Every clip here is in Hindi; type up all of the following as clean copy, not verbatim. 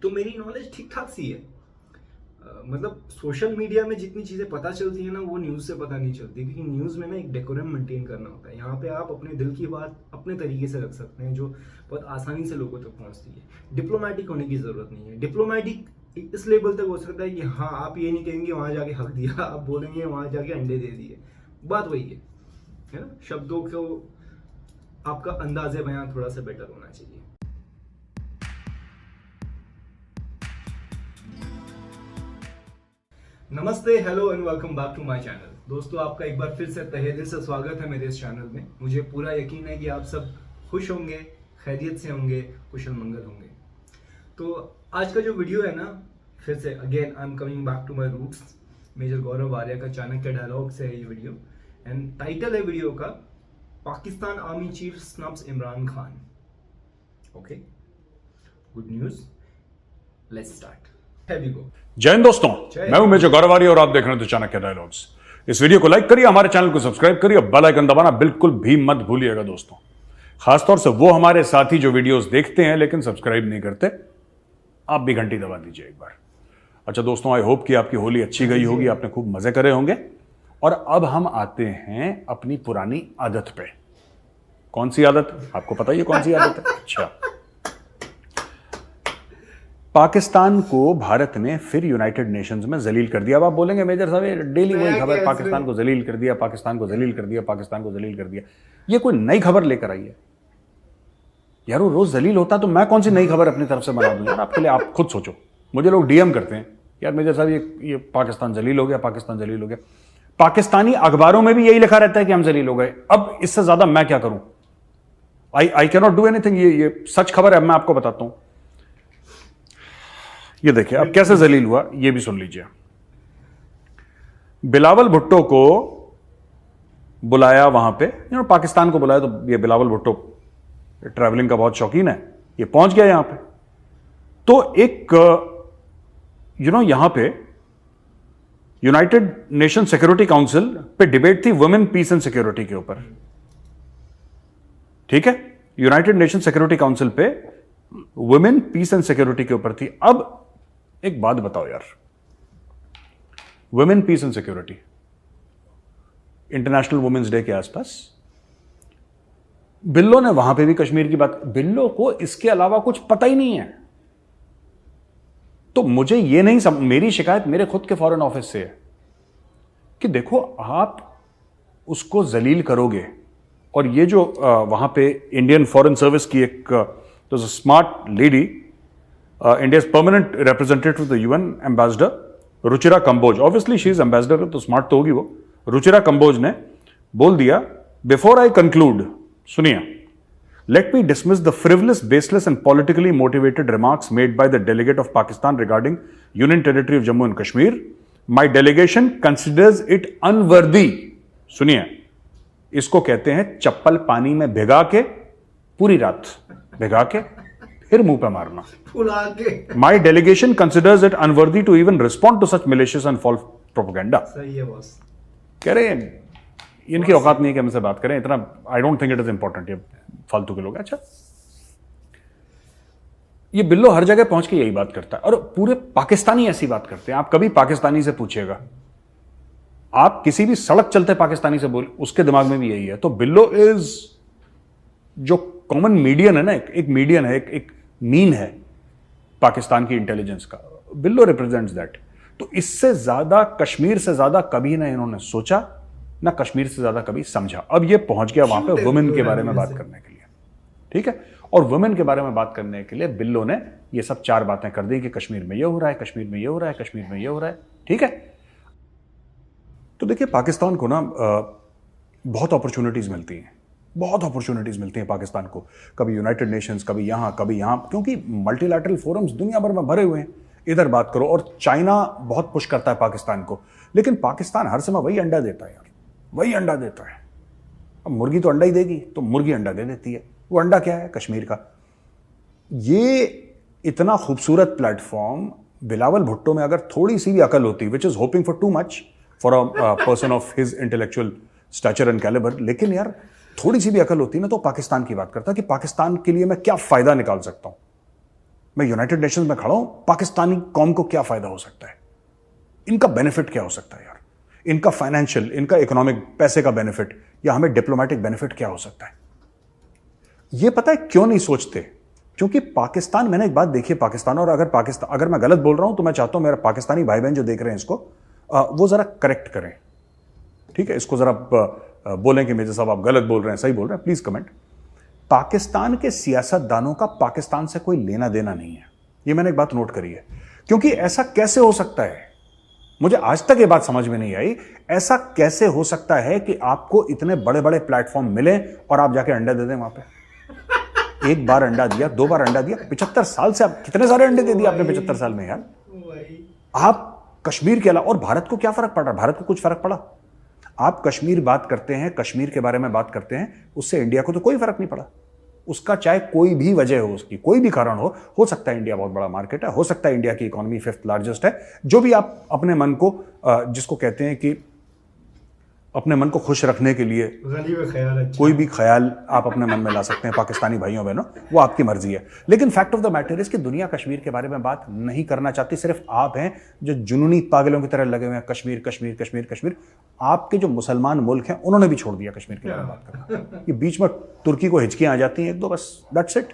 तो मेरी नॉलेज ठीक ठाक सी है। मतलब सोशल मीडिया में जितनी चीज़ें पता चलती है ना, वो न्यूज़ से पता नहीं चलती, क्योंकि न्यूज़ में ना एक डेकोरम मेंटेन करना होता है। यहाँ पे आप अपने दिल की बात अपने तरीके से रख सकते हैं, जो बहुत आसानी से लोगों तक पहुँचती है। डिप्लोमेटिक होने की ज़रूरत नहीं है। डिप्लोमेटिक इस लेवल तक हो सकता है कि हाँ, आप ये नहीं कहेंगे वहाँ जाके हक दिया, आप बोलेंगे वहाँ जाके अंडे दे दिए। बात वही है ना। शब्दों को आपका अंदाज़े बयां थोड़ा सा बेटर होना चाहिए। नमस्ते, hello and welcome back to my channel. दोस्तों, आपका एक बार फिर से तहे दिल से स्वागत है मेरे इस चैनल में। मुझे पूरा यकीन है कि आप सब खुश होंगे, खैरियत से होंगे, कुशल मंगल होंगे। तो आज का जो वीडियो है ना, फिर से again I am coming back to my roots. Major Gaurav Arya का चाणक्य डायलॉग से है ये वीडियो, एंड टाइटल है वीडियो का Pakistan army chief snubs Imran Khan. Okay, good news, let's start. जय हिंद दोस्तों, मैं हूं मेजर गौरव आर्या और आप देख रहे हैं चाणक्य डायलॉग्स। इस वीडियो को लाइक करिए, हमारे चैनल को सब्सक्राइब करिए, बेल आइकन दबाना बिल्कुल भी मत भूलिएगा दोस्तों। खासतौर से वो हमारे साथी जो वीडियोस देखते हैं लेकिन सब्सक्राइब नहीं करते, आप भी घंटी दबा दीजिए एक बार। अच्छा दोस्तों, आई होप कि आपकी होली अच्छी गई होगी, आपने खूब मजे करे होंगे। और अब हम आते हैं अपनी पुरानी आदत पे। कौन सी आदत? आपको पता ही है कौन सी आदत है। अच्छा, पाकिस्तान को भारत ने फिर यूनाइटेड नेशंस में जलील कर दिया। अब आप बोलेंगे मेजर साहब ये डेली वही खबर, पाकिस्तान को जलील कर दिया, पाकिस्तान को जलील कर दिया, पाकिस्तान को जलील कर दिया। ये कोई नई खबर लेकर आई है यार? वो रोज जलील होता तो मैं कौन सी नई खबर अपनी तरफ से बना दूं यार आपके लिए? आप खुद सोचो। मुझे लोग डीएम करते हैं, यार मेजर साहब ये पाकिस्तान जलील हो गया, पाकिस्तान जलील हो गया। पाकिस्तानी अखबारों में भी यही लिखा रहता है कि हम जलील हो गए। अब इससे ज्यादा मैं क्या करूं? I can not do anything. ये सच खबर है, मैं आपको बताता हूं। ये देखिए अब कैसे जलील हुआ, ये भी सुन लीजिए। बिलावल भुट्टो को बुलाया वहां पे, पाकिस्तान को बुलाया, तो ये बिलावल भुट्टो ट्रैवलिंग का बहुत शौकीन है, ये पहुंच गया यहां पे। तो एक यहां पे यूनाइटेड नेशन सिक्योरिटी काउंसिल पे डिबेट थी वुमेन पीस एंड सिक्योरिटी के ऊपर। ठीक है, यूनाइटेड नेशन सिक्योरिटी काउंसिल पे वुमेन पीस एंड सिक्योरिटी के ऊपर थी। अब एक बात बताओ यार, women peace and security, international women's day के आसपास बिल्लो ने वहां पे भी कश्मीर की बात। बिल्लो को इसके अलावा कुछ पता ही नहीं है। तो मुझे ये नहीं मेरी शिकायत मेरे खुद के फॉरेन ऑफिस से है कि देखो, आप उसको जलील करोगे, और ये जो वहां पे इंडियन फॉरेन सर्विस की एक तो smart lady, India's permanent representative to the UN ambassador Ruchira Kamboj, obviously she is ambassador तो स्मार्ट तो होगी वो। रुचिरा कंबोज ने बोल दिया, बिफोर आई कंक्लूड, सुनिए, let me dismiss the frivolous, baseless and politically motivated remarks made by the delegate of Pakistan regarding union territory of Jammu and Kashmir. My delegation considers it unworthy. सुनिए, इसको कहते हैं चप्पल पानी में भिगा के, पूरी रात भिगा के फिर मुंह पे मारना। My delegation considers it unworthy to even respond to such malicious and false propaganda. सही है बॉस। कह रहे हैं इनकी औकात नहीं है कि हमसे बात करें इतना। I don't think it is important, ये फालतू के लोग। अच्छा, ये बिल्लो हर जगह पहुंच के यही बात करता है, और पूरे पाकिस्तानी ऐसी बात करते हैं। आप कभी पाकिस्तानी से पूछिएगा, आप किसी भी सड़क चलते पाकिस्तानी से बोल, उसके दिमाग में भी यही है। तो बिल्लो इज जो कॉमन मीडियन है ना, एक मीडियन है, एक मीन है पाकिस्तान की इंटेलिजेंस का। बिल्लो रिप्रेजेंट्स दैट। तो इससे ज्यादा, कश्मीर से ज्यादा कभी ना इन्होंने सोचा, ना कश्मीर से ज्यादा कभी समझा। अब ये पहुंच गया वहां पे वुमेन के बारे में बात करने के लिए। ठीक है, और वुमेन के बारे में बात करने के लिए बिल्लो ने ये सब चार बातें कर दी कि कश्मीर में ये हो रहा है, कश्मीर में ये हो रहा है, कश्मीर में ये हो रहा है। ठीक है, तो देखिए पाकिस्तान को ना बहुत अपॉर्चुनिटीज मिलती हैं, बहुत अपॉर्चुनिटीज मिलती हैं पाकिस्तान को। कभी यूनाइटेड नेशंस, कभी यहां, क्योंकि मल्टीलैटरल फोरम्स दुनिया भर में भरे हुए हैं। इधर बात करो, और चाइना बहुत पुश करता है पाकिस्तान को, लेकिन पाकिस्तान हर समय वही अंडा देता है यार, वही अंडा देता है। अब मुर्गी तो अंडा ही देगी, तो मुर्गी अंडा दे देती है। वो अंडा क्या है? कश्मीर का। ये इतना खूबसूरत प्लेटफॉर्म, बिलावल भुट्टो में अगर थोड़ी सी भी अकल होती, which is hoping for too much for a person of his intellectual stature and calibre, लेकिन यार थोड़ी सी भी अकल होती ना, तो पाकिस्तान की बात करता कि पाकिस्तान के लिए मैं क्या फायदा निकाल सकता हूं। मैं यूनाइटेड नेशंस में खड़ा हूं, पाकिस्तानी कौम को क्या फायदा हो सकता है, इनका बेनिफिट क्या हो सकता है यार, इनका फाइनेंशियल, इनका इकोनॉमिक पैसे का बेनिफिट या हमें डिप्लोमेटिक बेनिफिट क्या हो सकता है। ये पता है क्यों नहीं सोचते? क्योंकि पाकिस्तान, मैंने एक बात देखी है पाकिस्तान, और अगर मैं गलत बोल रहा हूं तो मैं चाहता हूं मेरा पाकिस्तानी भाई बहन जो देख रहे हैं इसको, वो जरा करेक्ट करें, ठीक है? इसको जरा बोलें कि मेजर साहब आप गलत बोल रहे हैं, सही बोल रहे हैं, प्लीज कमेंट। पाकिस्तान के सियासतदानों का पाकिस्तान से कोई लेना देना नहीं है, ये मैंने एक बात नोट करी है। क्योंकि ऐसा कैसे हो सकता है, मुझे आज तक ये बात समझ में नहीं आई, ऐसा कैसे हो सकता है कि आपको इतने बड़े बड़े प्लेटफॉर्म मिले और आप जाके अंडा दे दें वहां पे। एक बार अंडा दिया, 2 बार अंडा दिया, 75 साल से आप कितने सारे अंडे दे दिए आपने 75 साल में यार। आप कश्मीर के अलावा, और भारत को क्या फर्क पड़ रहा है? भारत को कुछ फर्क पड़ा? आप कश्मीर बात करते हैं, कश्मीर के बारे में बात करते हैं, उससे इंडिया को तो कोई फर्क नहीं पड़ा। उसका चाहे कोई भी वजह हो, उसकी कोई भी कारण हो सकता है इंडिया बहुत बड़ा मार्केट है, हो सकता है इंडिया की इकोनॉमी 5th लार्जेस्ट है, जो भी आप अपने मन को, जिसको कहते हैं कि अपने मन को खुश रखने के लिए कोई भी ख्याल आप अपने मन में ला सकते हैं पाकिस्तानी भाइयों बहनों, वो आपकी मर्जी है। लेकिन fact of the matter is कि दुनिया कश्मीर के बारे में बात नहीं करना चाहती, सिर्फ आप हैं जो जुनूनी पागलों की तरह लगे हुए हैं, कश्मीर कश्मीर कश्मीर कश्मीर। आपके जो मुसलमान मुल्क हैं उन्होंने भी छोड़ दिया कश्मीर के बारे में बात करना। ये बीच में तुर्की को हिचकियां आ जाती हैं एक दो, बस दैट्स इट।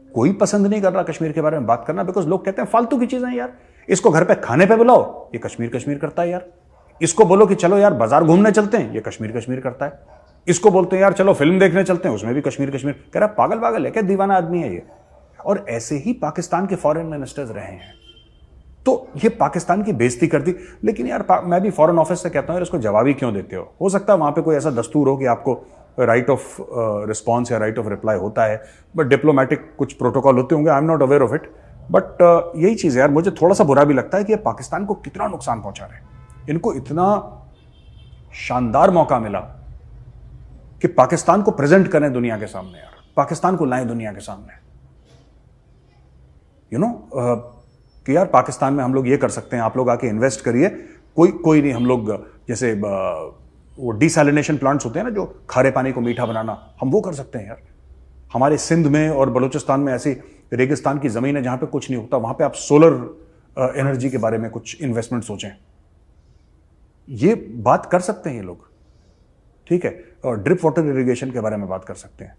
कोई पसंद नहीं कर रहा कश्मीर के बारे में बात करना, बिकॉज लोग कहते हैं फालतू की चीजें यार, इसको घर पे खाने पे बुलाओ, ये कश्मीर कश्मीर करता है यार। इसको बोलो कि चलो यार बाजार घूमने चलते हैं, ये कश्मीर कश्मीर करता है। इसको बोलते हैं यार चलो फिल्म देखने चलते हैं, उसमें भी कश्मीर कश्मीर कह रहा। पागल पागल है क्या? दीवाना आदमी है ये। और ऐसे ही पाकिस्तान के फॉरेन मिनिस्टर्स रहे हैं, तो ये पाकिस्तान की बेइज्जती कर दी। लेकिन यार मैं भी फॉरेन ऑफिस से कहता हूं यार इसको जवाब ही क्यों देते हो सकता है वहां पे कोई ऐसा दस्तूर हो कि आपको राइट ऑफ रिस्पॉन्स या राइट ऑफ रिप्लाई होता है, बट डिप्लोमेटिक कुछ प्रोटोकॉल होते होंगे, I am not aware of it. But यही चीज़ है यार, मुझे थोड़ा सा बुरा भी लगता है कि ये पाकिस्तान को कितना नुकसान पहुंचा रहे हैं। इनको इतना शानदार मौका मिला कि पाकिस्तान को प्रेजेंट करें दुनिया के सामने, यार पाकिस्तान को लाएं दुनिया के सामने, कि यार पाकिस्तान में हम लोग ये कर सकते हैं, आप लोग आके इन्वेस्ट करिए। कोई नहीं, हम लोग जैसे वो डिसैलिनेशन प्लांट्स होते हैं ना, जो खारे पानी को मीठा बनाना, हम वो कर सकते हैं यार। हमारे सिंध में और बलूचिस्तान में ऐसी रेगिस्तान की जमीन है जहां पे कुछ नहीं होता, वहां पे आप सोलर एनर्जी के बारे में कुछ इन्वेस्टमेंट सोचें। ये बात कर सकते हैं ये लोग, ठीक है। और ड्रिप वाटर इरिगेशन के बारे में बात कर सकते हैं,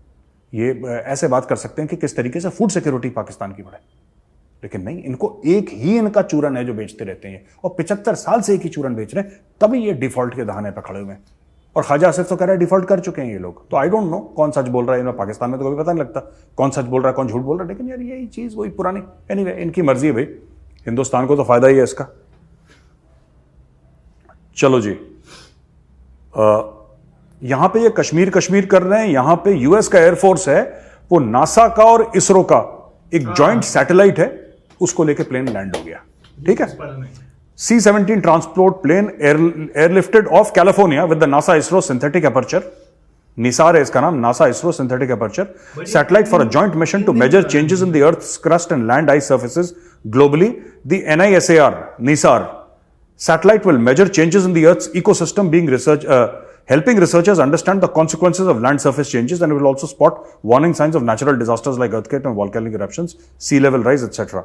ये ऐसे बात कर सकते हैं कि किस तरीके से फूड सिक्योरिटी पाकिस्तान की बढ़े। लेकिन नहीं, इनको एक ही इनका चूरन है जो बेचते रहते हैं, और 75 साल से एक ही चूरन बेच रहे हैं, तभी ये डिफॉल्ट के दहाने पर खड़े हुए हैं। और ख्वाजा आसिफ तो कह रहा है डिफॉल्ट कर चुके हैं ये लोग। तो आई डोंट नो कौन सच बोल रहा है, इन्हें पाकिस्तान में तो कभी पता नहीं लगता कौन सच बोल रहा है कौन झूठ बोल रहा है। लेकिन यार यही चीज वही पुरानी, एनीवे इनकी मर्जी है भाई, हिंदुस्तान को तो फायदा ही है इसका। चलो जी, यहां पे ये कश्मीर कश्मीर कर रहे हैं। यहां पे यूएस का एयरफोर्स है, वो नासा का और इसरो का एक जॉइंट सैटेलाइट है, उसको लेके प्लेन लैंड हो गया, ठीक है। C-17 transport plane airlifted off California with the NASA ISRO synthetic aperture, NISAR है इसका नाम, NASA ISRO synthetic aperture satellite for a joint mission to measure changes in the earth's crust and land ice surfaces globally. The NISAR NISAR satellite will measure changes in the Earth's ecosystem, helping researchers understand the consequences of land surface changes, and it will also spot warning signs of natural disasters like earthquake and volcanic eruptions, sea level rise, etc.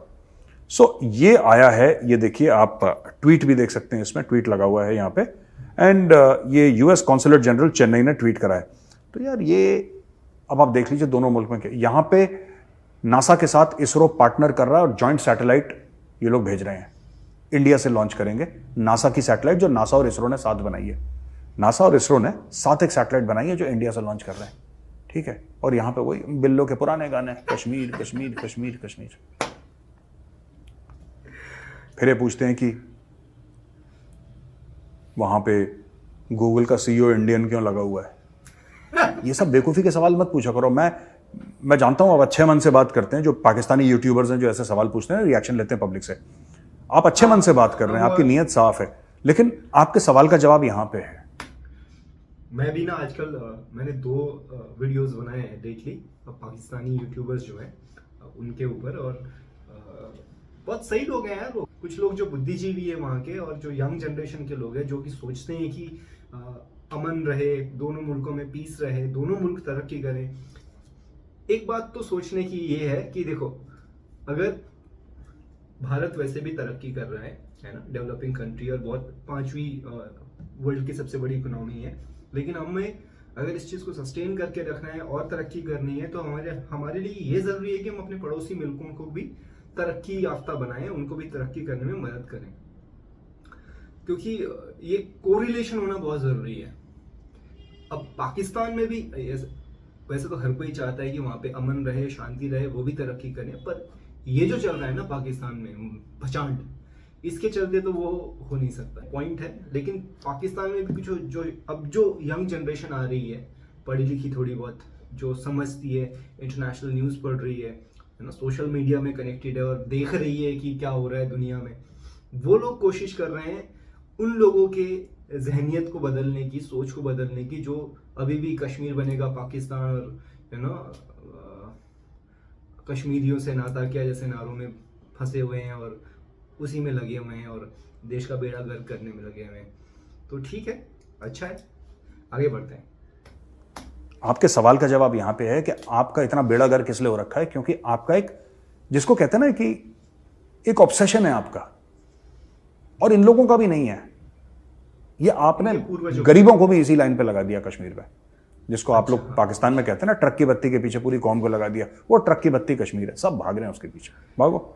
So ये आया है, ये देखिए आप ट्वीट भी देख सकते हैं, इसमें ट्वीट लगा हुआ है यहाँ पे, एंड ये यूएस कॉन्सुलेट जनरल चेन्नई ने ट्वीट करा है। तो यार ये अब आप देख लीजिए दोनों मुल्क में क्या, यहाँ पे नासा के साथ इसरो पार्टनर कर रहा है और जॉइंट सैटेलाइट ये लोग भेज रहे हैं, इंडिया से लॉन्च करेंगे नासा की सैटेलाइट, जो नासा और इसरो ने साथ बनाई है। नासा और इसरो ने साथ एक सैटेलाइट बनाई है जो इंडिया से लॉन्च कर रहे हैं, ठीक है। और यहां पे वही बिल्लो के पुराने गाने, कश्मीर कश्मीर कश्मीर कश्मीर। फिर ये पूछते हैं कि वहां पे गूगल का CEO इंडियन क्यों लगा हुआ है। ये सब बेवकूफ़ी के सवाल मत पूछा करो। मैं जानता हूं आप अच्छे मन से बात करते हैं, जो पाकिस्तानी यूट्यूबर्स हैं जो ऐसे सवाल पूछते हैं, रिएक्शन लेते हैं पब्लिक से, आप अच्छे मन से बात कर रहे हैं, आपकी नीयत साफ है, लेकिन आपके सवाल का जवाब यहां पे है। मैं भी ना आजकल मैंने 2 वीडियोस बनाए हैं लेटली, पाकिस्तानी यूट्यूबर्स जो हैं उनके ऊपर, और बहुत सही लोग हैं यार वो। कुछ लोग जो बुद्धिजीवी है वहाँ के, और जो यंग जनरेशन के लोग हैं जो कि सोचते हैं कि अमन रहे, दोनों मुल्कों में पीस रहे, दोनों मुल्क तरक्की करें। एक बात तो सोचने की ये है कि देखो, अगर भारत वैसे भी तरक्की कर रहा है ना, डेवलपिंग कंट्री और बहुत 5वीं वर्ल्ड की सबसे बड़ी इकोनॉमी है, लेकिन हमें अगर इस चीज़ को सस्टेन करके रखना है और तरक्की करनी है तो हमारे हमारे लिए ये ज़रूरी है कि हम अपने पड़ोसी मुल्कों को भी तरक्की याफ्ता बनाएं, उनको भी तरक्की करने में मदद करें, क्योंकि ये कोरिलेशन होना बहुत ज़रूरी है। अब पाकिस्तान में भी वैसे तो हर कोई चाहता है कि वहाँ पे अमन रहे, शांति रहे, वो भी तरक्की करें, पर ये जो चल रहा है ना पाकिस्तान में पचांड, इसके चलते तो वो हो नहीं सकता, पॉइंट है। लेकिन पाकिस्तान में भी कुछ जो अब जो यंग जनरेशन आ रही है, पढ़ी लिखी थोड़ी बहुत, जो समझती है, इंटरनेशनल न्यूज़ पढ़ रही है ना, सोशल मीडिया में कनेक्टेड है और देख रही है कि क्या हो रहा है दुनिया में, वो लोग कोशिश कर रहे हैं उन लोगों के जहनियत को बदलने की, सोच को बदलने की, जो अभी भी कश्मीर बनेगा पाकिस्तान और कश्मीरियों से नाता क्या जैसे नारों में फंसे हुए हैं और उसी में लगे हुए हैं और देश का बेड़ा गर्क करने में लगे हुए हैं। तो ठीक है, अच्छा है, आगे बढ़ते हैं। आपके सवाल का जवाब यहां पे है कि आपका इतना बेड़ा गर्क किस लिए हो रखा है, क्योंकि आपका एक, जिसको कहते हैं ना कि एक ऑब्सेशन है आपका, और इन लोगों का भी नहीं है। ये आपने गरीबों को भी इसी लाइन पे लगा दिया कश्मीर में, जिसको आप लोग पाकिस्तान में कहते हैं ना ट्रक की बत्ती के पीछे पूरी कौम को लगा दिया। वो ट्रक की बत्ती कश्मीर है, सब भाग रहे हैं उसके पीछे, भागो।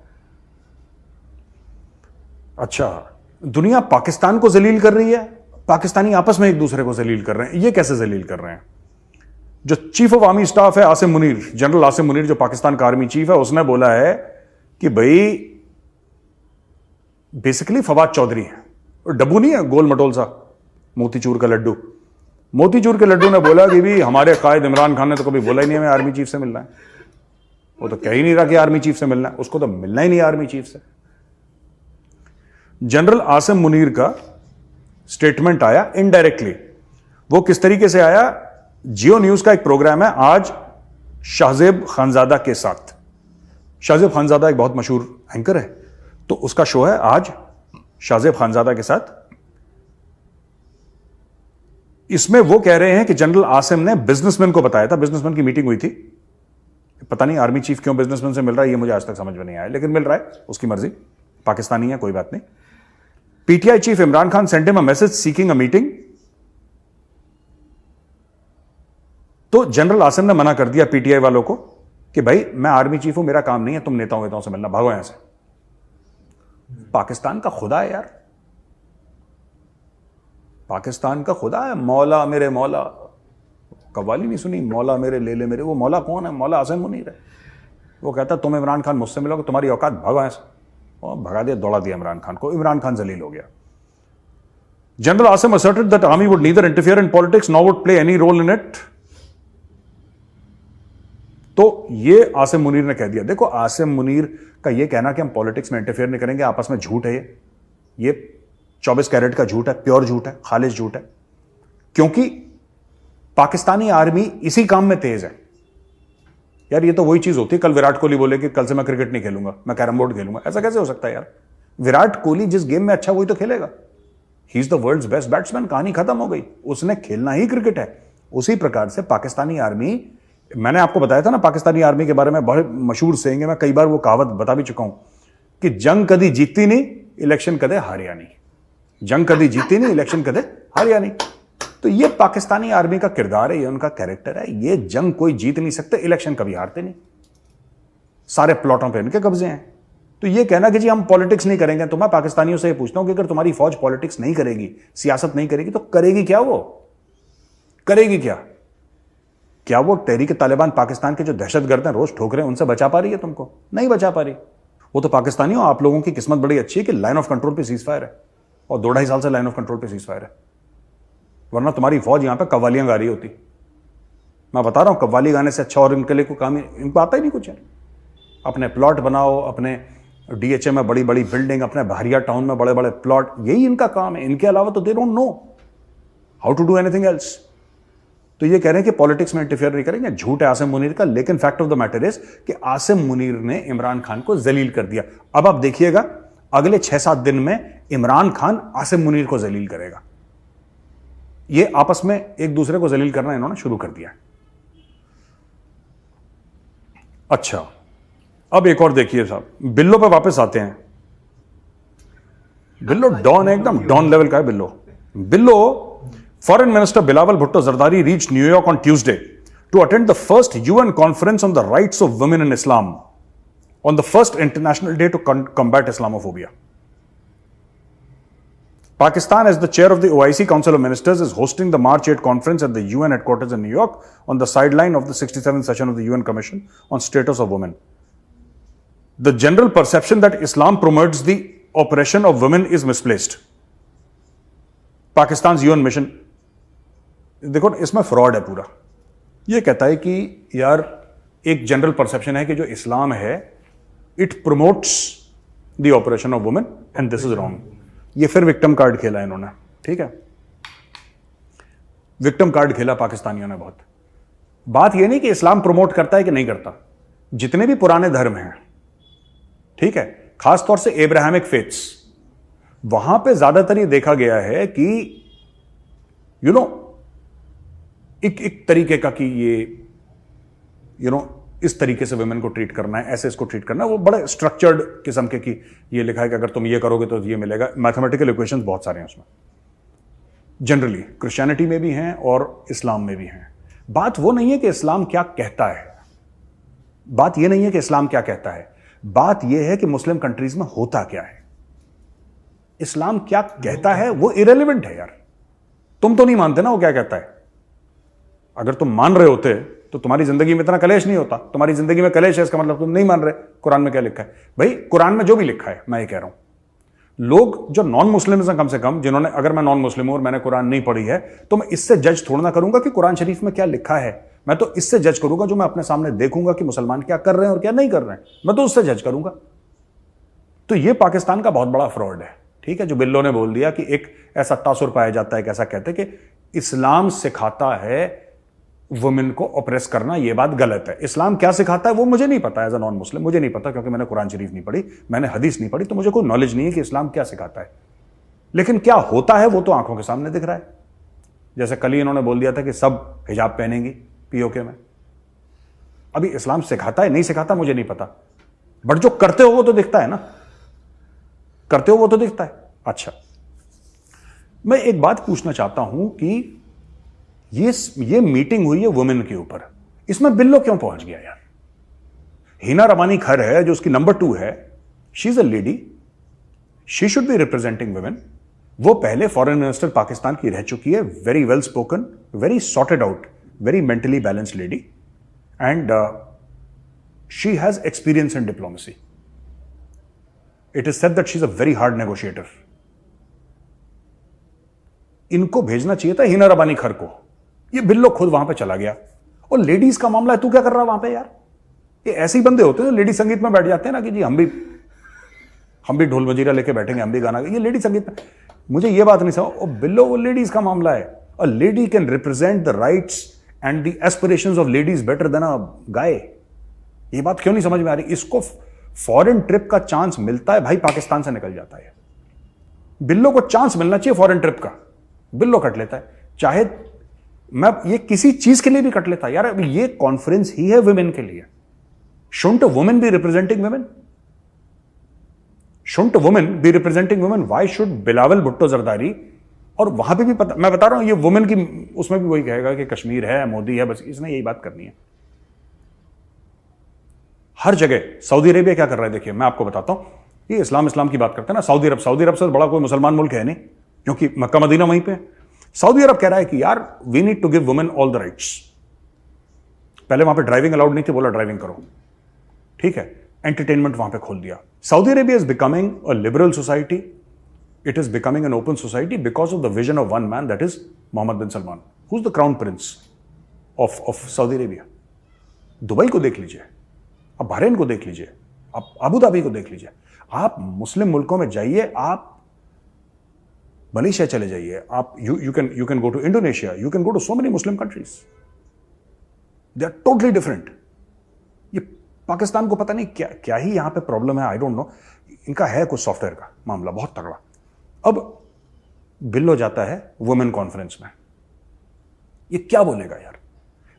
अच्छा, दुनिया पाकिस्तान को जलील कर रही है, पाकिस्तानी आपस में एक दूसरे को जलील कर रहे हैं। ये कैसे जलील कर रहे हैं? जो चीफ ऑफ आर्मी स्टाफ है आसिम मुनीर, जनरल आसिम मुनीर, जो पाकिस्तान का आर्मी चीफ है, उसने बोला है कि भाई बेसिकली फवाद चौधरी है, डब्बू नहीं है गोल मटोल सा, मोतीचूर का लड्डू, मोतीचूर के लड्डू ने बोला कि भी हमारे कायद इमरान खान ने तो कभी बोला ही नहीं हमें आर्मी चीफ से मिलना है। वो तो कह ही नहीं रहा कि आर्मी चीफ से मिलना है, उसको तो मिलना ही नहीं आर्मी चीफ से। जनरल आसिम मुनीर का स्टेटमेंट आया इनडायरेक्टली। वो किस तरीके से आया? जियो न्यूज का एक प्रोग्राम है आज शाहजेब खानजादा के साथ। शाहजेब खानजादा एक बहुत मशहूर एंकर है, तो उसका शो है आज शाहजेब खानजादा के साथ। इसमें वो कह रहे हैं कि जनरल आसिम ने बिजनेसमैन को बताया था, बिजनेसमैन की मीटिंग हुई थी, पता नहीं आर्मी चीफ क्यों बिजनेसमैन से मिल रहा है, ये मुझे आज तक समझ में नहीं आया, लेकिन मिल रहा है, उसकी मर्जी, पाकिस्तानी है, कोई बात नहीं। PTI chief Imran Khan sent him a message seeking a meeting. तो जनरल आसिम ने मना कर दिया पीटीआई वालों को कि भाई मैं आर्मी चीफ हूं, मेरा काम नहीं है तुम नेताओं से मिलना, भागो यहां से। पाकिस्तान का खुदा है यार, पाकिस्तान का खुदा है, मौला मेरे मौला, कव्वाली नहीं सुनी, मौला मेरे ले ले मेरे, वो मौला कौन है? मौला आसिम मुनीर है। वो कहता तुम इमरान खान मुझसे मिलोगे, तुम्हारी औकात, भागो यहां से। और भगा दिया, दौड़ा दिया इमरान खान को, इमरान खान जलील हो गया। General Asim asserted that army would neither interfere in politics nor would play any role in it। तो ये आसिम मुनीर ने कह दिया। देखो आसिम मुनीर का ये कहना कि हम पॉलिटिक्स में इंटरफेयर नहीं करेंगे, आपस में झूठ है ये 24 कैरेट का झूठ है, प्योर झूठ है, खालिश झूठ है, क्योंकि पाकिस्तानी आर्मी इसी काम में तेज है यार। ये तो वही चीज होती है, कल विराट कोहली बोले कि कल से मैं क्रिकेट नहीं खेलूंगा, मैं कैरम बोर्ड खेलूंगा, ऐसा कैसे हो सकता है यार? विराट कोहली जिस गेम में अच्छा वही तो खेलेगा, he is the world's best batsman, कहानी खत्म हो गई, उसने खेलना ही क्रिकेट है। उसी प्रकार से पाकिस्तानी आर्मी, मैंने आपको बताया था ना पाकिस्तानी आर्मी के बारे में, बहुत मशहूर सेइंग है, मैं कई बार वो कहावत बता भी चुका हूं कि जंग कदी जीती नहीं, इलेक्शन कदे हारिया नहीं। जंग कदी जीती नहीं, इलेक्शन कदे हारिया नहीं। तो ये पाकिस्तानी आर्मी का किरदार है, ये उनका कैरेक्टर है। ये जंग कोई जीत नहीं सकते, इलेक्शन कभी हारते नहीं, सारे प्लॉटों पे इनके कब्जे हैं। तो ये कहना कि जी हम पॉलिटिक्स नहीं करेंगे, तो मैं पाकिस्तानियों से ये पूछता हूं कि अगर तुम्हारी फौज पॉलिटिक्स नहीं करेगी, सियासत नहीं करेगी, तो करेगी क्या? वो करेगी क्या? क्या वो तहरीक तालिबान पाकिस्तान के जो दहशतगर्द हैं, रोज ठोक रहे हैं, उनसे बचा पा रही है तुमको? नहीं बचा पा रही। वो तो पाकिस्तानियों, आप लोगों की किस्मत बड़ी अच्छी है कि लाइन ऑफ कंट्रोल पे सीज फायर है, और 2-2.5 साल से लाइन ऑफ कंट्रोल पे सीज फायर है, वरना तुम्हारी फौज यहां पे कव्वालियां गा रही होती। मैं बता रहा हूं, कव्वाली गाने से अच्छा और इनके लिए कोई काम, इनको आता ही नहीं कुछ है। अपने प्लॉट बनाओ, अपने डीएचए में बड़ी बड़ी बिल्डिंग, अपने बहरिया टाउन में बड़े बड़े प्लॉट, यही इनका काम है। इनके अलावा तो they don't know how to do anything else. तो ये कह रहे हैं कि पॉलिटिक्स में इंटरफेयर नहीं करेंगे, झूठ है आसिम मुनीर का। लेकिन fact of the matter is कि आसिम मुनीर ने इमरान खान को जलील कर दिया। अब आप देखिएगा अगले 6-7 दिन में इमरान खान आसिम मुनीर को जलील करेगा। ये आपस में एक दूसरे को जलील करना इन्होंने शुरू कर दिया। अच्छा, अब एक और देखिए साहब, बिल्लो पे वापस आते हैं। बिल्लो डॉन है, एकदम डॉन लेवल का है Billo. Billo, foreign minister Bilawal Bhutto Zardari reached New York on Tuesday to attend the first UN conference on the rights of women in Islam on the first international day to combat Islamophobia. Pakistan, as the chair of the OIC Council of Ministers, is hosting the March 8 conference at the UN headquarters in New York on the sideline of the 67th session of the UN Commission on Status of Women. The general perception that Islam promotes the oppression of women is misplaced. Pakistan's UN mission, देखो इसमें फ्रॉड है पूरा। ये कहता है कि यार एक जनरल परसेप्शन है कि जो इस्लाम है it promotes the operation of women and this is wrong. ये फिर विक्टिम कार्ड खेला इन्होंने, ठीक है, विक्टिम कार्ड खेला पाकिस्तानियों ने बहुत। बात यह नहीं कि इस्लाम प्रमोट करता है कि नहीं करता, जितने भी पुराने धर्म हैं, ठीक है, खासतौर से एब्राहमिक फेथ्स, वहां पे ज्यादातर ये देखा गया है कि यू नो एक तरीके का कि ये इस तरीके से वुमेन को ट्रीट करना है, ऐसे इसको ट्रीट करना है, वो बड़े स्ट्रक्चर्ड किस्म के कि ये लिखा है कि अगर तुम ये करोगे तो ये मिलेगा। मैथमेटिकल इक्वेशंस बहुत सारे हैं उसमें, जनरली क्रिश्चियनिटी में भी हैं और इस्लाम में भी हैं। बात वो नहीं है कि इस्लाम क्या कहता है, बात ये नहीं है कि इस्लाम क्या कहता है, बात यह है कि मुस्लिम कंट्रीज में होता क्या है। इस्लाम क्या कहता है वो इरेलीवेंट है यार। तुम तो नहीं मानते ना वो क्या कहता है। अगर तुम मान रहे होते तो तुम्हारी जिंदगी में इतना कलेश नहीं होता। तुम्हारी जिंदगी में कलेश है इसका मतलब तुम नहीं मान रहे कुरान में क्या लिखा है। भाई कुरान में जो भी लिखा है, मैं ये कह रहा हूं, लोग जो नॉन मुस्लिम हैं कम से कम, जिन्होंने, अगर मैं नॉन मुस्लिम हूं और मैंने कुरान नहीं पढ़ी है तो मैं इससे जज थोड़ा ना करूंगा कि कुरान शरीफ में क्या लिखा है। मैं तो इससे जज करूंगा जो मैं अपने सामने देखूंगा कि मुसलमान क्या कर रहे हैं और क्या नहीं कर रहे हैं, मैं तो उससे जज करूंगा। तो ये पाकिस्तान का बहुत बड़ा फ्रॉड है, ठीक है, जो बिल्लो ने बोल दिया कि एक ऐसा तासुर पाया जाता है कि ऐसा कहते हैं कि इस्लाम सिखाता है वुमेन को ऑपरेस करना। यह बात गलत है। इस्लाम क्या सिखाता है वो मुझे नहीं पता, एज अ नॉन मुस्लिम मुझे नहीं पता, क्योंकि मैंने कुरान शरीफ नहीं पढ़ी, मैंने हदीस नहीं पढ़ी, तो मुझे कोई नॉलेज नहीं है कि इस्लाम क्या सिखाता है। लेकिन क्या होता है वो तो आंखों के सामने दिख रहा है। जैसे कल ही इन्होंने बोल दिया था कि सब हिजाब पहनेंगी पीओके में। अभी इस्लाम सिखाता है नहीं सिखाता मुझे नहीं पता, बट जो करते हो वो तो दिखता है ना, करते हो वो तो दिखता है। अच्छा, मैं एक बात पूछना चाहता हूं कि ये मीटिंग हुई है वुमेन के ऊपर, इसमें बिल्लो क्यों पहुंच गया यार। हिना रबानी खर है जो उसकी नंबर 2 है, she is a lady, she should be representing women. वो पहले फॉरेन मिनिस्टर पाकिस्तान की रह चुकी है, very well spoken, very sorted out, very mentally balanced lady, and she has experience in diplomacy. It is said that she is a very hard negotiator. इनको भेजना चाहिए था हिना रबानी खर को। ये बिल्लो खुद वहां पे चला गया। और लेडीज का मामला है, तू क्या कर रहा है वहां पे यार। ये ऐसे ही बंदे होते हैं लेडी संगीत में बैठ जाते हैं ना कि जी हम भी ढोल मजीरा लेके बैठेंगे, हम भी गाना। ये लेडी संगीत में, मुझे ये बात नहीं समझ। और बिल्लो वो लेडीज का मामला है। A lady can represent the rights and the aspirations of ladies better than a guy. ये बात क्यों नहीं समझ में आ रही। इसको फॉरेन ट्रिप का चांस मिलता है भाई, पाकिस्तान से निकल जाता है। बिल्लो को चांस मिलना चाहिए फॉरेन ट्रिप का, बिल्लो कट लेता है। चाहे मैं ये किसी चीज के लिए भी कट लेता यार। अभी ये कॉन्फ्रेंस ही है वुमेन के लिए। Shouldn't women be representing women? Shouldn't women be representing women? Why should Bilawal Bhutto Zardari? और वहां पे भी मैं बता रहा हूं, ये वुमेन की उसमें भी वही कहेगा कि कश्मीर है, मोदी है, बस इसने यही बात करनी है हर जगह। सऊदी अरेबिया क्या कर रहा है देखिए, मैं आपको बताता हूं। ये इस्लाम की बात करते हैं ना। सऊदी अरब से बड़ा कोई मुसलमान मुल्क है नहीं, क्योंकि मक्का मदीना वहीं पे है। सऊदी अरब कह रहा है कि यार we need to give women all the rights. पहले वहां पे ड्राइविंग अलाउड नहीं थी, बोला ड्राइविंग करो, ठीक है। एंटरटेनमेंट वहां पे खोल दिया। Saudi Arabia is becoming a liberal society, it is becoming an open society because of the vision of one man, that is Mohammed bin Salman, who is the crown prince of Saudi Arabia. Dubai को देख लीजिए, आप बहरीन को देख लीजिए, आप अबू धाबी को देख लीजिए, आप मुस्लिम मुल्कों में जाइए, आप मलेशिया चले जाइए, आप you can go to Indonesia, you can go to so many Muslim countries, they are totally different. ये पाकिस्तान को पता नहीं क्या ही यहां पे प्रॉब्लम है, आई डोंट नो। इनका है कुछ सॉफ्टवेयर का मामला बहुत तगड़ा। अब बिल्लो जाता है वुमेन कॉन्फ्रेंस में, ये क्या बोलेगा यार।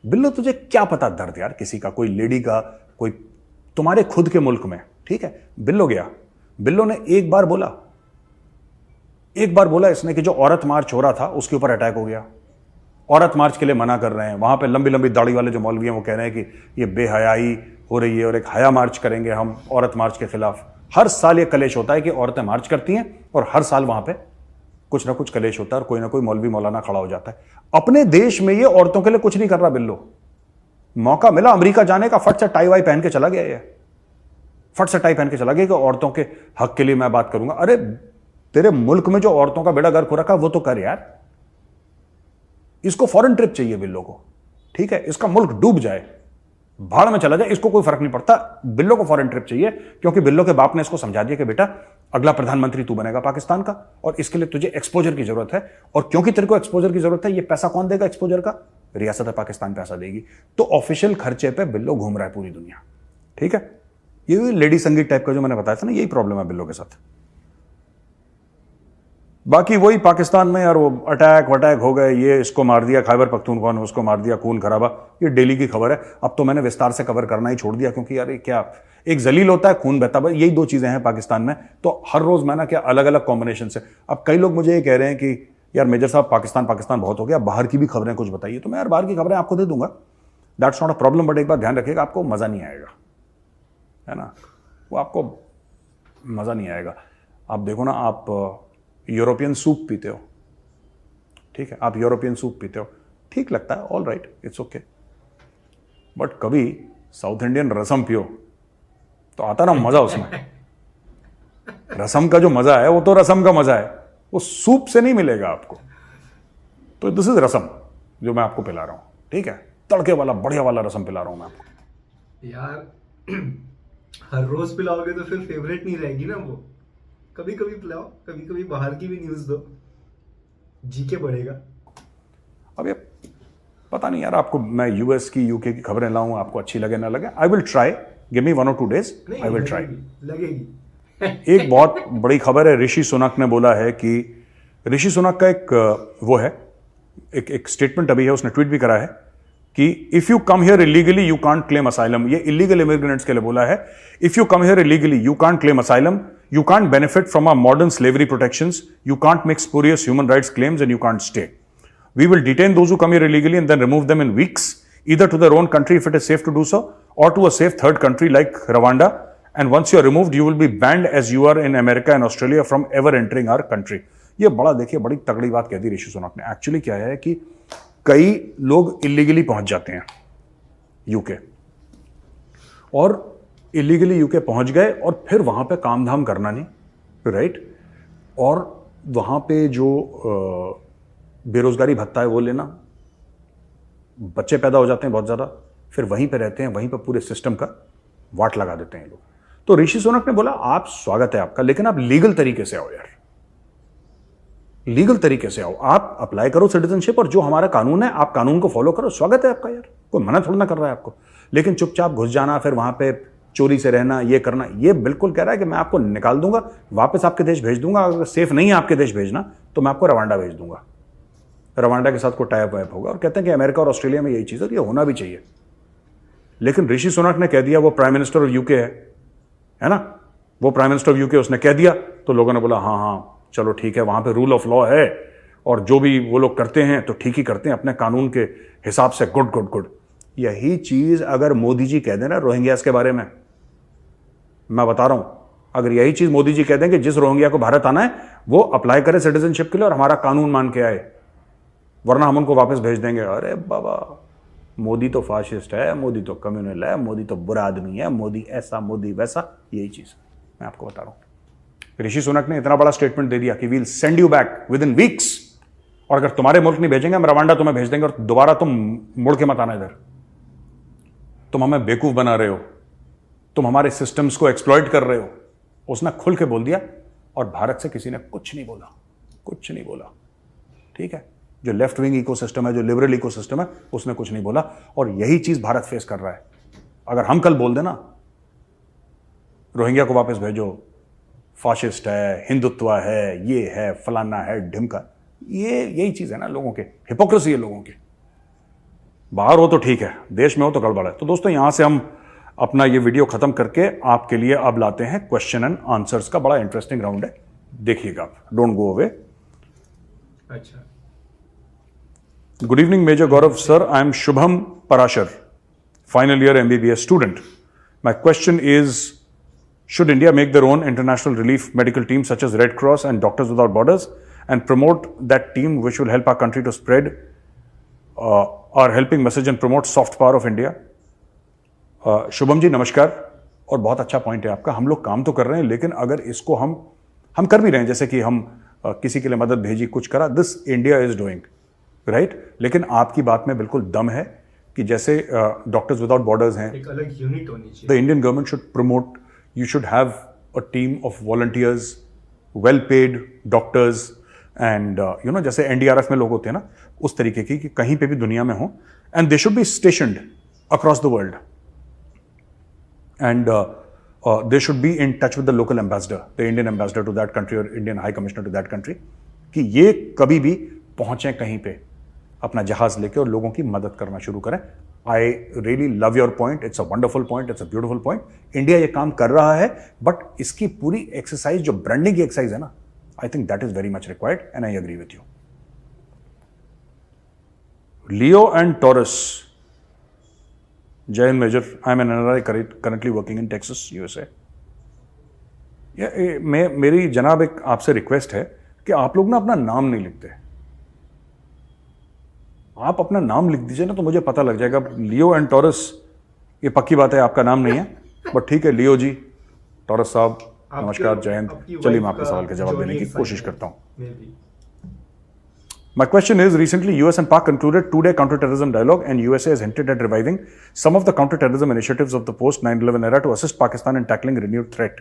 बिल्लो तुझे क्या पता दर्द यार किसी का, कोई लेडी का, कोई तुम्हारे खुद के मुल्क में, ठीक है, बिल्लो गया, बिल्लो ने एक बार बोला इसने कि जो औरत मार्च हो रहा था उसके ऊपर अटैक हो गया, औरत मार्च के लिए मना कर रहे हैं, वहां पे लंबी लंबी दाढ़ी वाले जो मौलवी हैं वो कह रहे हैं कि ये बेहयाई हो रही है और एक हया मार्च करेंगे हम औरत मार्च के खिलाफ। हर साल ये कलेश होता है कि औरतें मार्च करती हैं और हर साल वहां पे कुछ ना कुछ कलेश होता है और कोई ना कोई मौलवी मौलाना खड़ा हो जाता है। अपने देश में ये औरतों के लिए कुछ नहीं कर रहा बिल्लो। मौका मिला अमेरिका जाने का, फट से टाई वाई पहन के चला गया, ये फट से टाई पहन के चला गया कि औरतों के हक के लिए मैं बात करूंगा। अरे तेरे मुल्क में जो औरतों का बेड़ा गर्क हो रखा है वो तो कर यार। इसको फॉरेन ट्रिप चाहिए बिल्लो को, ठीक है, इसका मुल्क डूब जाए, भाड़ में चला जाए, इसको कोई फर्क नहीं पड़ता, बिल्लो को फॉरेन ट्रिप चाहिए, क्योंकि बिल्लो के बाप ने इसको समझा दिया कि बेटा अगला प्रधानमंत्री तू बनेगा पाकिस्तान का और इसके लिए तुझे एक्सपोजर की जरूरत है। और क्योंकि तेरे को एक्सपोजर की जरूरत है, ये पैसा कौन देगा एक्सपोजर का? रियासत पाकिस्तान पैसा देगी। तो ऑफिशियल खर्चे पे बिल्लो घूम रहा है पूरी दुनिया, ठीक है। ये लेडी संगीत टाइप का जो मैंने बताया था ना, यही प्रॉब्लम है बिल्लो के साथ। बाकी वही पाकिस्तान में यार वो अटैक वटैक हो गए, ये इसको मार दिया, खैबर पख्तूनख्वा ने उसको मार दिया, खून खराबा, ये डेली की खबर है। अब तो मैंने विस्तार से कवर करना ही छोड़ दिया, क्योंकि यार ये क्या, एक जलील होता है, खून बहता है, यही दो चीजें हैं पाकिस्तान में। तो हर रोज मैं ना क्या अलग अलग कॉम्बिनेशन से, अब कई लोग मुझे ये कह रहे हैं कि यार मेजर साहब पाकिस्तान बहुत हो गया, बाहर की भी खबरें कुछ बताइए। तो मैं यार बाहर की खबरें आपको दे दूंगा, that's not a problem, but एक बार ध्यान रखिएगा आपको मजा नहीं आएगा, है ना, वो आपको मजा नहीं आएगा। आप देखो ना, आप यूरोपियन सूप पीते हो, ठीक है, आप यूरोपियन सूप पीते हो, ठीक लगता है, all right, it's okay, but कभी साउथ इंडियन रसम पियो तो आता ना मजा उसमें। रसम का जो मजा है वो तो रसम का मजा है, वो सूप से नहीं मिलेगा आपको। तो दिस इज रसम जो मैं आपको पिला रहा हूं, ठीक है, तड़के वाला बढ़िया वाला रसम पिला रहा हूं मैं आपको। यार हर रोज पिलाओगे तो फिर फेवरेट नहीं रहेगी ना वो, कभी कभी पिलाओ, कभी कभी बाहर की भी न्यूज दो, जीके बढ़ेगा। अब ये पता नहीं यार, आपको मैं यूएस की यूके की खबरें लाऊं, आपको अच्छी लगे ना लगे, I will try, give me 1 or 2 days, I will try, लगेगी। एक बहुत बड़ी खबर है, ऋषि सुनक ने बोला है कि, ऋषि सुनक का एक वो है, एक स्टेटमेंट अभी है, उसने ट्वीट भी करा है कि if you come here illegally you can't claim asylum. ये इलीगल इमिग्रेंट्स के लिए बोला है, if you come here illegally you can't claim asylum, you can't benefit from our modern slavery protections, you can't make spurious human rights claims, and you can't stay. We will detain those who come here illegally and then remove them in weeks, either to their own country if it is safe to do so, or to a safe third country like Rwanda. And once you are removed, you will be banned as you are in America and Australia from ever entering our country. ये बड़ा देखिए बड़ी तगड़ी बात कह दी ऋषि सुनक ने। एक्चुअली क्या है कि कई लोग इलीगली पहुंच जाते हैं यूके, और इलीगली यूके पहुंच गए और फिर वहां पे काम धाम करना नहीं, राइट, और वहां पे जो बेरोजगारी भत्ता है वो लेना, बच्चे पैदा हो जाते हैं बहुत ज्यादा, फिर वहीं पे रहते हैं, वहीं पे पूरे सिस्टम का वाट लगा देते हैं लोग। तो ऋषि सुनक ने बोला आप, स्वागत है आपका, लेकिन आप लीगल तरीके से आओ यार, लीगल तरीके से आओ, आप अप्लाई करो सिटीजनशिप, और जो हमारा कानून है आप कानून को फॉलो करो, स्वागत है आपका यार, कोई मना थोड़ा ना कर रहा है आपको। लेकिन चुपचाप घुस जाना, फिर वहां पे चोरी से रहना, ये करना, ये बिल्कुल कह रहा है कि मैं आपको निकाल दूंगा, वापस आपके देश भेज दूंगा, अगर सेफ नहीं है आपके देश भेजना तो मैं आपको रवांडा भेज दूंगा, रवांडा के साथ कोई टाइप वाइप होगा। और कहते हैं कि अमेरिका और ऑस्ट्रेलिया में यही चीज़ है, ये होना भी चाहिए। लेकिन ऋषि सुनक ने कह दिया, वो प्राइम मिनिस्टर ऑफ यूके है ना, वो प्राइम मिनिस्टर ऑफ यूके, उसने कह दिया तो लोगों ने बोला हाँ हाँ चलो ठीक है, वहां पे रूल ऑफ लॉ है और जो भी वो लोग करते हैं तो ठीक ही करते हैं अपने कानून के हिसाब से, गुड गुड गुड। यही चीज अगर मोदी जी कह देना रोहिंग्यास के बारे में, मैं बता रहा हूं, अगर यही चीज मोदी जी कह दें कि जिस रोहिंग्या को भारत आना है वो अप्लाई करे सिटीजनशिप के लिए और हमारा कानून मान के आए, वरना हम उनको वापस भेज देंगे, अरे बाबा मोदी तो फाशिस्ट है, मोदी तो कम्युनल है, मोदी तो बुरा आदमी है, मोदी ऐसा मोदी वैसा, यही चीज मैं आपको बता रहा हूं। ऋषि सुनक ने इतना बड़ा स्टेटमेंट दे दिया कि we'll send you back within weeks, और अगर तुम्हारे मुल्क नहीं भेजेंगे हम रवांडा तुम्हें भेज देंगे और दोबारा तुम मुड़ के मत आना इधर, तुम हमें बेवकूफ बना रहे हो, तुम हमारे सिस्टम्स को एक्सप्लॉइट कर रहे हो। उसने खुल के बोल दिया और भारत से किसी ने कुछ नहीं बोला, कुछ नहीं बोला, ठीक है। जो लेफ्ट विंग इकोसिस्टम है, जो लिबरल इकोसिस्टम है, उसने कुछ नहीं बोला, और यही चीज भारत फेस कर रहा है। अगर हम कल बोल देना रोहिंग्या को वापस भेजो, फाशिस्ट है, हिंदुत्व है, ये है, फलाना है, ढिमका, ये यही चीज है ना लोगों के, हिपोक्रेसी है लोगों की। बाहर हो तो ठीक है, देश में हो तो गड़बड़ है। तो दोस्तों यहां से हम अपना ये वीडियो खत्म करके आपके लिए अब लाते हैं क्वेश्चन एंड आंसर्स का बड़ा इंटरेस्टिंग राउंड है, देखिएगा आप, डोंट गो अवे। अच्छा, good evening major Gaurav sir, I am Shubham Parashar, final year MBBS student. My question is, should India make their own international relief medical team such as Red Cross and Doctors Without Borders and promote that team which will help our country to spread our helping message and promote soft power of India? Shubham ji नमस्कार, और बहुत अच्छा पॉइंट है आपका। हम लोग काम तो कर रहे हैं, लेकिन अगर इसको हम कर भी रहे हैं, जैसे कि हम किसी के लिए मदद भेजी, कुछ करा, this India is doing right. लेकिन आपकी बात में बिल्कुल दम है कि जैसे डॉक्टर्स विदाउट बॉर्डर्स हैं, एक अलग यूनिट होनी चाहिए। The Indian government should promote, you should have a team of volunteers, well paid doctors and you know, जैसे एनडीआरएफ में लोग होते हैं ना, उस तरीके की, कि कहीं पे भी दुनिया में हो, and they should be stationed across the world, and they should be in touch with the local ambassador, the Indian ambassador to that country और Indian high commissioner to that country, कि ये कभी भी पहुंचे कहीं पे अपना जहाज लेके और लोगों की मदद करना शुरू करें। I really love your point, it's a wonderful point, it's a beautiful point. India ये काम कर रहा है, बट इसकी पूरी एक्सरसाइज, जो ब्रांडिंग की एक्सरसाइज है ना, I think that is very much required and I agree with you. Leo and Taurus, जय हिंद major, I am an NRI currently working in Texas, USA. मेरी जनाब एक आपसे रिक्वेस्ट है कि आप लोग ना अपना नाम नहीं लिखते, आप अपना नाम लिख दीजिए ना, तो मुझे पता लग जाएगा। लियो एंड टॉरस, ये पक्की बात है आपका नाम नहीं है, बट ठीक है, लियो जी, टॉरस साहब नमस्कार, जय हिंद। चलिए मैं आपके सवाल का जवाब देने की कोशिश करता हूं। My question is, recently US and Pak concluded two-day counter-terrorism dialogue, and USA has hinted at reviving some of the counter-terrorism initiatives of the post-9/11 era to assist Pakistan in tackling renewed threat.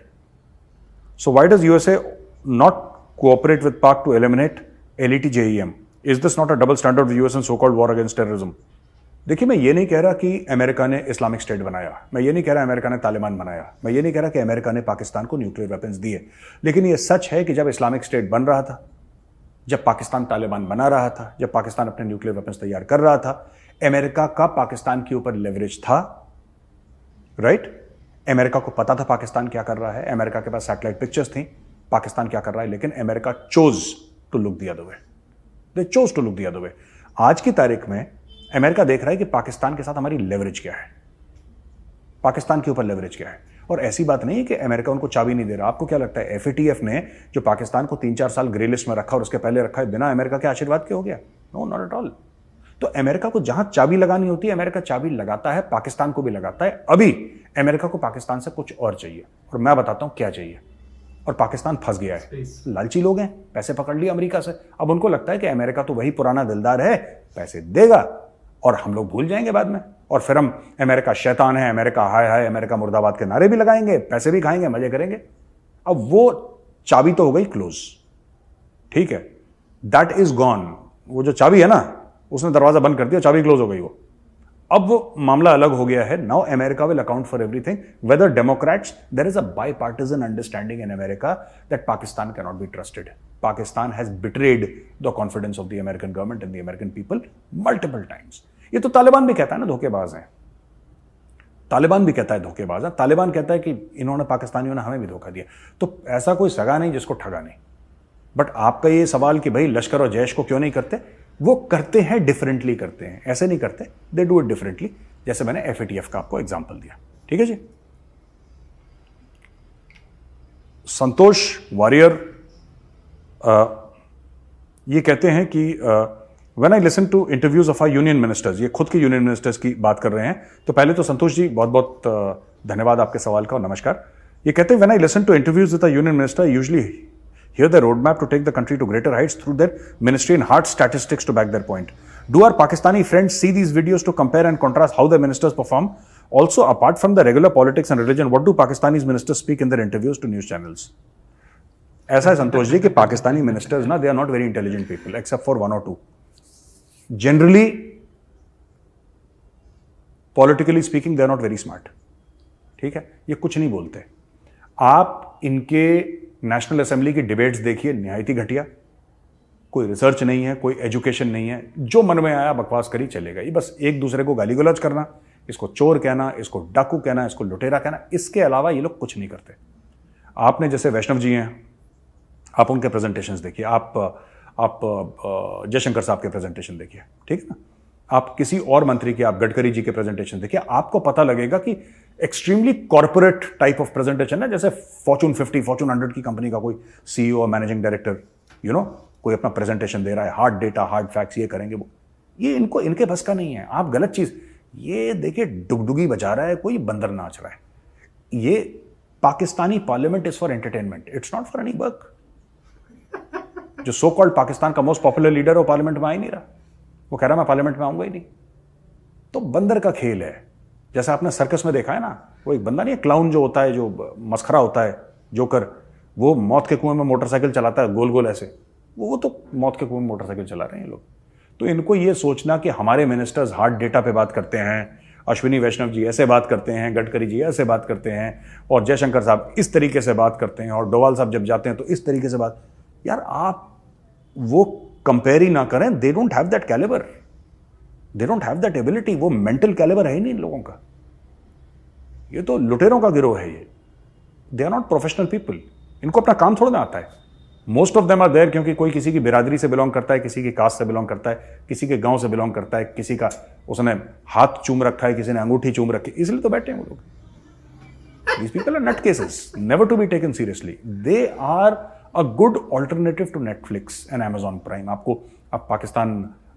So why does USA not cooperate with Pak to eliminate LET-JEM? Is this not a double standard of US and so-called war against terrorism? देखिए, मैं ये नहीं कह रहा कि अमेरिका ने इस्लामिक स्टेट बनाया, मैं ये नहीं कह रहा अमेरिका ने तालिबान बनाया, मैं ये नहीं कह रहा कि अमेरिका ने पाकिस्तान को न्यूक्लियर वेपन्स दिए, लेकिन ये सच है कि जब इस्लामिक स्टेट बन रहा था, जब पाकिस्तान तालिबान बना रहा था, जब पाकिस्तान अपने न्यूक्लियर वेपन्स तैयार कर रहा था, अमेरिका का पाकिस्तान के ऊपर लेवरेज था, राइट? अमेरिका को पता था पाकिस्तान क्या कर रहा है, अमेरिका के पास सैटेलाइट पिक्चर्स थी पाकिस्तान क्या कर रहा है, लेकिन America chose to look the other way, they chose to look the other way. आज की तारीख में अमेरिका देख रहा है कि पाकिस्तान के साथ हमारी लेवरेज क्या है, पाकिस्तान के ऊपर लेवरेज क्या है, और ऐसी बात नहीं है कि अमेरिका उनको चाबी नहीं दे रहा। आपको क्या लगता है FATF ने जो पाकिस्तान को 3-4 साल ग्रे लिस्ट में रखा और उसके पहले रखा है, बिना अमेरिका के आशीर्वाद के हो गया? No, not at all. तो अमेरिका को जहां चाबी लगानी होती है, अमेरिका चाबी लगाता है, पाकिस्तान को भी लगाता है। अभी अमेरिका को पाकिस्तान से कुछ और चाहिए, और मैं बताता हूं क्या चाहिए, और पाकिस्तान फंस गया है। लालची लोग हैं, पैसे पकड़ लिए अमेरिका से, अब उनको लगता है कि अमेरिका तो वही पुराना दिलदार है, पैसे देगा और हम लोग भूल जाएंगे बाद में, और फिर हम अमेरिका शैतान है, अमेरिका हाय हाय, अमेरिका मुर्दाबाद के नारे भी लगाएंगे, पैसे भी खाएंगे, मजे करेंगे। अब वो चाबी तो हो गई क्लोज, ठीक है, दैट इज गॉन। वो जो चाबी है ना, उसने दरवाजा बंद कर दिया, चाबी क्लोज हो गई वो। अब वो मामला अलग हो गया है। Now America will account for everything, whether Democrats, there is a bipartisan understanding in America that Pakistan can not be trusted. Pakistan has betrayed the confidence of the American government and the American people multiple times. ये तो तालिबान भी कहता है ना धोखेबाज हैं, तालिबान भी कहता है धोखेबाज है, तालिबान कहता है कि इन्होंने, पाकिस्तानियों ने हमें भी धोखा दिया। तो ऐसा कोई सगा नहीं जिसको ठगा नहीं। बट आपका ये सवाल कि भाई लश्कर और जैश को क्यों नहीं करते, वो करते हैं, डिफरेंटली करते हैं, ऐसे नहीं करते, दे डू इट डिफरेंटली, जैसे मैंने FATF का आपको एग्जाम्पल दिया। ठीक है जी। संतोष वॉरियर ये कहते हैं कि when I listen to interviews of our union ministers, ये खुद के यूनियन मिनिस्टर्स की बात कर रहे हैं। तो पहले तो संतोष जी बहुत बहुत धन्यवाद आपके सवाल का और नमस्कार। ये कहते हैं when I listen to interviews with a union minister, usually hear the road map to take the country to greater heights through their ministry in hard statistics to back their point. Do our Pakistani friends see these videos to compare and contrast how the ministers perform? Also, apart from the regular politics and religion, what do Pakistani ministers speak in their interviews to news channels? ऐसा है संतोष जी कि पाकिस्तानी मिनिस्टर्स ना, they are not very intelligent people except for 1 or 2। Generally politically speaking they are not very smart. ठीक है, ये कुछ नहीं बोलते। आप इनके नेशनल असेंबली की डिबेट्स देखिए, निहायती घटिया, कोई रिसर्च नहीं है, कोई एजुकेशन नहीं है, जो मन में आया बकवास करी चलेगा। ये बस एक दूसरे को गाली गलौज करना, इसको चोर कहना, इसको डाकू कहना, इसको लुटेरा कहना, इसके अलावा ये लोग कुछ नहीं करते। आपने जैसे वैष्णव जी हैं, आप उनके प्रेजेंटेशंस देखिए, आप जयशंकर साहब के प्रेजेंटेशन देखिए, ठीक है ना, आप किसी और मंत्री के, आप गडकरी जी के प्रेजेंटेशन देखिए, आपको पता लगेगा कि extremely corporate type of presentation है, जैसे फॉर्चून 50, फॉर्चून 100 की कंपनी का कोई सीईओ और मैनेजिंग डायरेक्टर कोई अपना प्रेजेंटेशन दे रहा है, हार्ड डेटा, हार्ड फैक्ट्स, ये करेंगे वो, ये इनके बस का नहीं है। आप गलत चीज, ये देखिए डुगडुगी बजा रहा है कोई, बंदर नाच रहा है। ये Pakistani parliament is for entertainment, it's not for any work. जो सो कॉल्ड पाकिस्तान का मोस्ट पॉपुलर लीडर वो पार्लियामेंट में आ ही नहीं रहा, वो कह रहा मैं पार्लियामेंट में आऊंगा ही नहीं। तो बंदर का खेल है, जैसे आपने सर्कस में देखा है ना, वो एक बंदा नहीं है, क्लाउन जो होता है, जो मस्खरा होता है, जोकर, वो मौत के कुएं में मोटरसाइकिल चलाता है गोल गोल ऐसे, वो तो मौत के कुएं में मोटरसाइकिल चला रहे हैं ये लोग। तो इनको ये सोचना कि हमारे मिनिस्टर्स हार्ड डेटा पे बात करते हैं, अश्विनी वैष्णव जी ऐसे बात करते हैं, गडकरी जी ऐसे बात करते हैं, और जयशंकर साहब इस तरीके से बात करते हैं, और डोवाल साहब जब जाते हैं तो इस तरीके से बात, यार आप वो कंपेयर ही ना करें। They don't have that calibre, they don't have that ability, वो मेंटल कैलिबर है ही नहीं इन लोगों का। ये तो लुटेरों का गिरोह है ये, they are not professional people. इनको अपना काम थोड़ा ना आता है। Most of them are there क्योंकि कोई किसी की बिरादरी से बिलोंग करता है, किसी की कास्ट से बिलोंग करता है, किसी के गांव से बिलोंग करता है, किसी का उसने हाथ चूम रखा है, किसी ने अंगूठी चूम रखी, इसलिए तो बैठे हैं वो लोग। These people are nut cases, never to be taken seriously. They are a good alternative to Netflix and Amazon Prime. आप पाकिस्तान,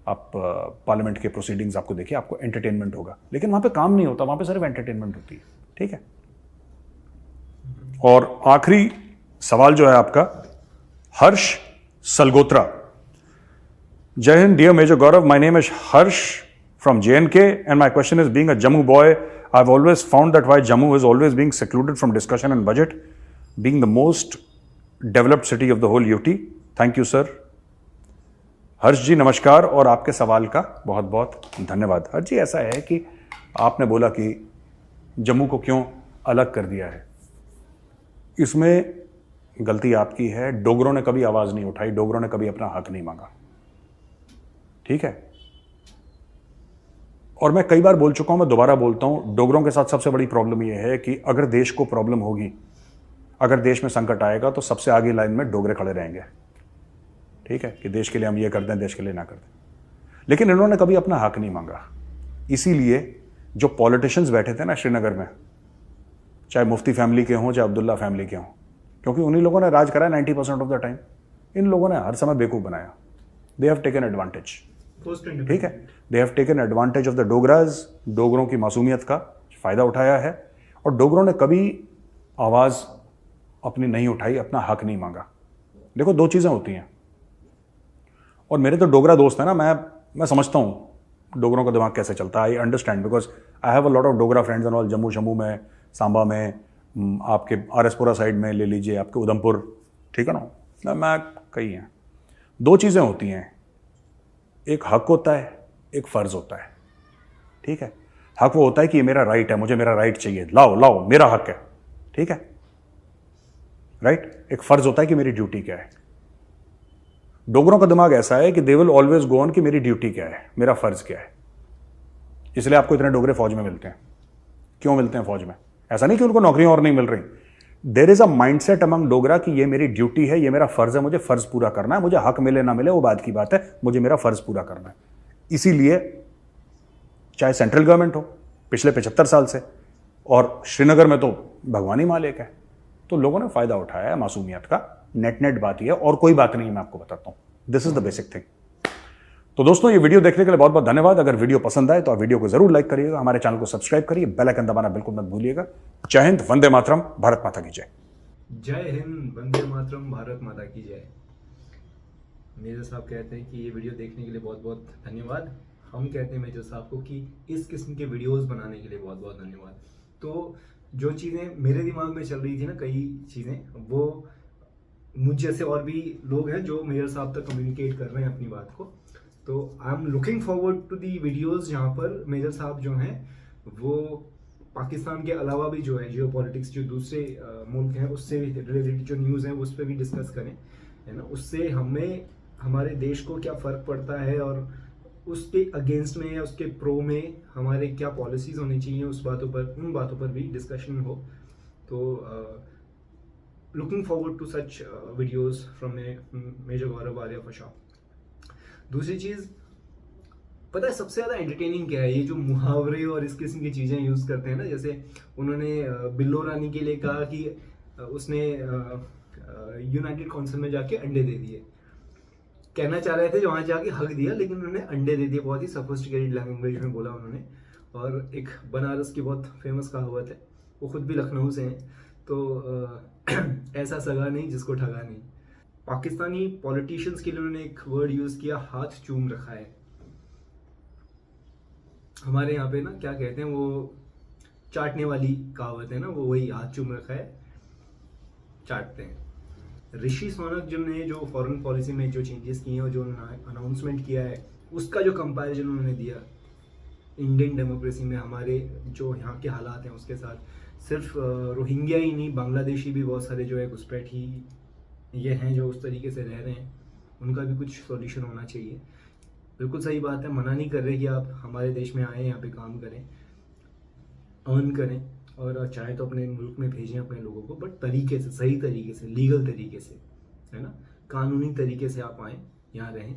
आप पार्लियामेंट के प्रोसीडिंग्स आपको देखिए, आपको एंटरटेनमेंट होगा, लेकिन वहां पे काम नहीं होता, वहां पे सिर्फ एंटरटेनमेंट होती है, ठीक है। और आखिरी सवाल जो है आपका, हर्ष सलगोत्रा। जय हिंद, dear major Gaurav, my name is Harsh from JNK and my question is, being a Jammu boy, I've always found that why Jammu is always being secluded from discussion and budget, being the most developed city of the whole UT. Thank you sir. हर्ष जी नमस्कार, और आपके सवाल का बहुत बहुत धन्यवाद। हर्ष जी, ऐसा है कि आपने बोला कि जम्मू को क्यों अलग कर दिया है, इसमें गलती आपकी है। डोगरों ने कभी आवाज नहीं उठाई, डोगरों ने कभी अपना हक नहीं मांगा, ठीक है। और मैं कई बार बोल चुका हूं, मैं दोबारा बोलता हूं, डोगरों के साथ सबसे बड़ी प्रॉब्लम यह है कि अगर देश को प्रॉब्लम होगी, अगर देश में संकट आएगा, तो सबसे आगे लाइन में डोगरे खड़े रहेंगे, ठीक है, कि देश के लिए हम ये कर दें, देश के लिए ना कर दें। लेकिन इन्होंने कभी अपना हक नहीं मांगा। इसीलिए जो पॉलिटिशियंस बैठे थे ना श्रीनगर में, चाहे मुफ्ती फैमिली के हों, चाहे अब्दुल्ला फैमिली के हों, क्योंकि उन्हीं लोगों ने राज कराया 90% ऑफ द टाइम, इन लोगों ने हर समय बेवकूफ बनाया। दे हैव टेकन एडवांटेज, ठीक है, they have taken advantage of the Dogras, डोगरों की मासूमियत का फायदा उठाया है, और डोगरों ने कभी आवाज अपनी नहीं उठाई, अपना हक नहीं मांगा। देखो, दो चीजें होती हैं, और मेरे तो डोगरा दोस्त हैं ना, मैं समझता हूं डोगरों का दिमाग कैसे चलता है। I understand, because I have a lot of Dogra friends and all, Jammu Shammu में, सांबा में, आपके आरएसपुरा साइड में ले लीजिए, आपके उधमपुर, ठीक है ना, मैं कई हैं। दो चीजें होती हैं, एक हक होता है, एक फर्ज होता है, ठीक है। हक वो होता है कि ये मेरा राइट है, मुझे मेरा राइट चाहिए, लाओ लाओ, मेरा हक है, ठीक है, राइट। एक फर्ज होता है कि मेरी ड्यूटी क्या है। डोगरों का दिमाग ऐसा है कि they will always go on कि मेरी ड्यूटी क्या है, मेरा फर्ज क्या है। इसलिए आपको इतने डोगरे फौज में मिलते हैं। क्यों मिलते हैं फौज में? ऐसा नहीं कि उनको नौकरियां और नहीं मिल रही। There is a mindset among Dogra कि ये मेरी ड्यूटी है, ये मेरा फर्ज है, मुझे फर्ज पूरा करना है, मुझे हक मिले ना मिले वो बात की बात है, मुझे मेरा फर्ज पूरा करना है। इसीलिए चाहे सेंट्रल गवर्नमेंट हो पिछले 75 साल से, और श्रीनगर में तो भगवानी मालिक है, तो लोगों ने फायदा उठाया है मासूमियत का। नेट बात ही है, और कोई बात नहीं है, मैं आपको बताता हूं। This is the basic thing. तो दोस्तों, ये वीडियो देखने के लिए बहुत बहुत धन्यवाद। अगर वीडियो पसंद आए तो आप वीडियो को जरूर लाइक करिएगा, हमारे चैनल को सब्सक्राइब करिए, बेल आइकन दबाना बिल्कुल मत भूलिएगा। जय हिंद, वंदे मातरम, भारत माता की जय। जय हिंद, वंदे मातरम, भारत माता की जय। मेजर साहब कहते हैं कि ये वीडियो देखने के लिए बहुत बहुत धन्यवाद। हम कहते हैं मेजर साहब को कि इस किस्म के वीडियोस बनाने के लिए बहुत बहुत धन्यवाद। तो जो चीज़ें मेरे दिमाग में चल रही थी ना, कई चीज़ें, वो मुझ जैसे और भी लोग हैं जो मेजर साहब तक कम्युनिकेट कर रहे हैं अपनी बात को। तो I am looking forward to the videos जहाँ पर मेजर साहब जो हैं वो पाकिस्तान के अलावा भी जो है जियो पॉलिटिक्स, जो दूसरे मुल्क हैं उससे रिलेटेड जो न्यूज़ हैं उस पर भी डिस्कस करें, है ना। उससे हमें, हमारे देश को क्या फ़र्क पड़ता है, और उसके अगेंस्ट में या उसके प्रो में हमारे क्या पॉलिसीज होनी चाहिए उन बातों पर भी डिस्कशन हो। तो looking forward to such videos from major Gaurav Arya for sure. दूसरी चीज़ पता है सबसे ज़्यादा एंटरटेनिंग क्या है, ये जो मुहावरे और इस किस्म की चीज़ें यूज़ करते हैं ना, जैसे उन्होंने बिल्लो रानी के लिए कहा कि उसने यूनाइटेड काउंसिल में जाके अंडे दे दिए। कहना चाह रहे थे जो वहाँ जाके हक दिया, लेकिन उन्होंने अंडे दे दिए। बहुत ही सोफिस्टिकेटेड लैंग्वेज में बोला उन्होंने। और एक बनारस की बहुत फेमस कहावत है, वो खुद भी लखनऊ से हैं, तो ऐसा सगा नहीं जिसको ठगा नहीं। पाकिस्तानी पॉलिटिशियंस के लिए उन्होंने एक वर्ड यूज़ किया, हाथ चूम रखा है। हमारे यहाँ पे ना क्या कहते हैं, वो चाटने वाली कहावत है ना, वो वही हाथ चूम रखा है, चाटते हैं। ऋषि सुनक जिन्होंने जो फॉरेन पॉलिसी में जो चेंजेस किए हैं और जो अनाउंसमेंट किया है, उसका जो कंपैरिजन उन्होंने दिया इंडियन डेमोक्रेसी में हमारे जो यहाँ के हालात हैं उसके साथ, सिर्फ रोहिंग्या ही नहीं, बांग्लादेशी भी बहुत सारे जो है घुसपैठी ये हैं जो उस तरीके से रह रहे हैं, उनका भी कुछ सॉल्यूशन होना चाहिए। बिल्कुल सही बात है, मना नहीं कर रहे कि आप हमारे देश में आए, यहाँ पे काम करें, अर्न करें और चाहे तो अपने मुल्क में भेजें अपने लोगों को, बट तरीके से, सही तरीके से, लीगल तरीके से, है ना, कानूनी तरीके से आप आएँ, यहाँ रहें,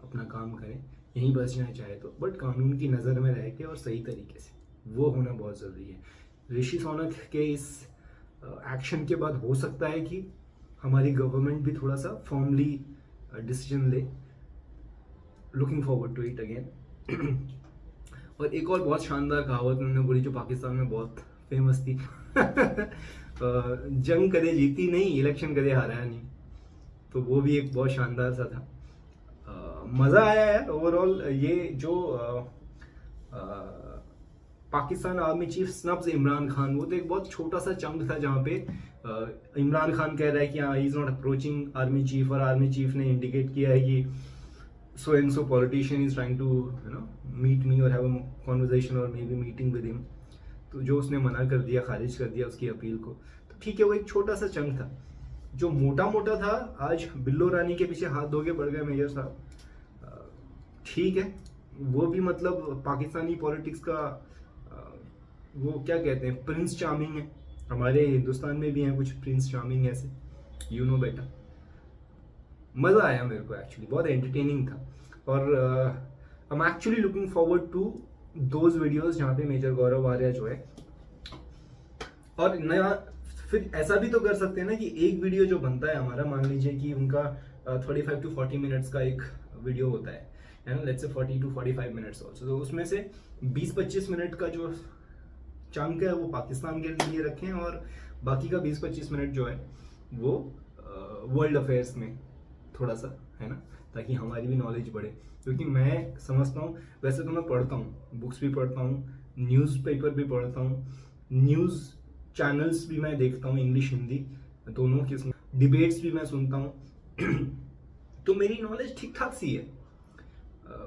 अपना काम करें, यहीं बस जाए चाहे तो, बट कानून की नज़र में रह के और सही तरीके से, वो होना बहुत ज़रूरी है। ऋषि सुनक के इस एक्शन के बाद हो सकता है कि हमारी गवर्नमेंट भी थोड़ा सा फॉर्मली डिसीजन ले। Looking forward to it again. और एक और बहुत शानदार कहावत उन्होंने बोली जो पाकिस्तान में बहुत फेमस थी जंग कदे जीती नहीं, इलेक्शन कदे हारा नहीं। तो वो भी एक बहुत शानदार सा था। मज़ा आया है ओवरऑल। ये जो Pakistan army chief snubs Imran Khan, वो तो एक बहुत छोटा सा चंक था जहाँ पे इमरान खान कह रहा है कि हाँ he is not approaching army chief, और आर्मी चीफ ने इंडिकेट किया है कि so and so politician is trying to meet me or have a conversation or maybe meeting with him। तो जो उसने मना कर दिया, खारिज कर दिया उसकी अपील को। तो ठीक है, वो एक छोटा सा चंक था। जो मोटा मोटा था, आज बिल्लो रानी के पीछे हाथ धो के पड़ गए मेजर साहब। ठीक है, वो भी मतलब पाकिस्तानी पॉलिटिक्स का वो क्या कहते हैं, प्रिंस चार्मिंग है। हमारे हिंदुस्तान में भी हैं कुछ प्रिंस चार्मिंग ऐसे, यू नो बेटा। मज़ा आया मेरे को, एक्चुअली बहुत एंटरटेनिंग था। और I am actually looking forward to those videos जहाँ पे मेजर गौरव आर्या जो है, और नया फिर ऐसा भी तो कर सकते हैं ना कि एक वीडियो जो बनता है हमारा, मान लीजिए कि उनका 35 to 40 मिनट्स का एक वीडियो होता है ना, let's say 40 to 45 minutes also, तो उसमें से 20-25 मिनट का जो चंक है वो पाकिस्तान के लिए रखें, और बाकी का 20-25 मिनट जो है वो वर्ल्ड अफेयर्स में थोड़ा सा, है ना, ताकि हमारी भी नॉलेज बढ़े। क्योंकि मैं समझता हूँ, वैसे तो मैं पढ़ता हूँ, बुक्स भी पढ़ता हूँ, न्यूज़पेपर भी पढ़ता हूँ, न्यूज़ चैनल्स भी मैं देखता हूँ, इंग्लिश हिंदी दोनों किस्म, डिबेट्स भी मैं सुनता हूँ तो मेरी नॉलेज ठीक ठाक सी है।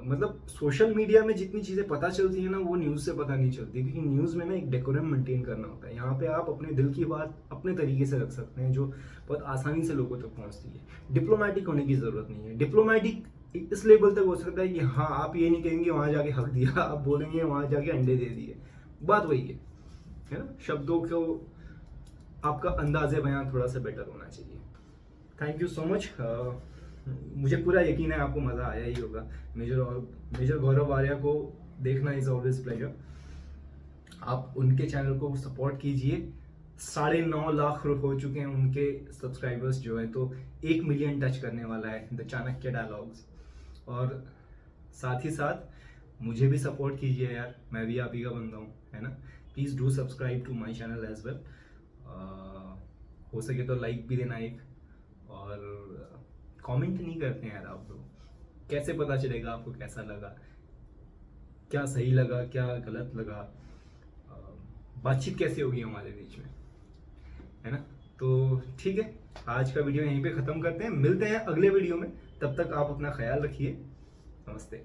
मतलब सोशल मीडिया में जितनी चीज़ें पता चलती है ना, वो न्यूज़ से पता नहीं चलती, क्योंकि न्यूज़ में ना एक डेकोरम मेंटेन करना होता है। यहाँ पे आप अपने दिल की बात अपने तरीके से रख सकते हैं, जो बहुत आसानी से लोगों तक पहुँचती है। डिप्लोमेटिक होने की ज़रूरत नहीं है। डिप्लोमेटिक इस लेवल तक हो सकता है कि हाँ, आप ये नहीं कहेंगे वहाँ जाके हक दिया, आप बोलेंगे वहाँ जाके अंडे दे दिए, बात वही है ना। शब्दों को आपका अंदाज़े बयान थोड़ा सा बेटर होना चाहिए। Thank you so much. मुझे पूरा यकीन है आपको मज़ा आया ही होगा। मेजर गौरव आर्या को देखना इज़ ऑलवेज प्लेजर। आप उनके चैनल को सपोर्ट कीजिए। 9.5 लाख हो चुके हैं उनके सब्सक्राइबर्स जो है, तो 1 मिलियन टच करने वाला है द चाणक्य डायलॉग्स। और साथ ही साथ मुझे भी सपोर्ट कीजिए यार, मैं भी आप ही का बंदा हूँ, है ना। Please do subscribe to my channel as well. हो सके तो लाइक भी देना एक, और कमेंट नहीं करते हैं यार आप लोग, कैसे पता चलेगा आपको कैसा लगा, क्या सही लगा, क्या गलत लगा, बातचीत कैसे होगी हमारे बीच में, है ना। तो ठीक है, आज का वीडियो यहीं पे ख़त्म करते हैं, मिलते हैं अगले वीडियो में। तब तक आप अपना ख्याल रखिए। नमस्ते।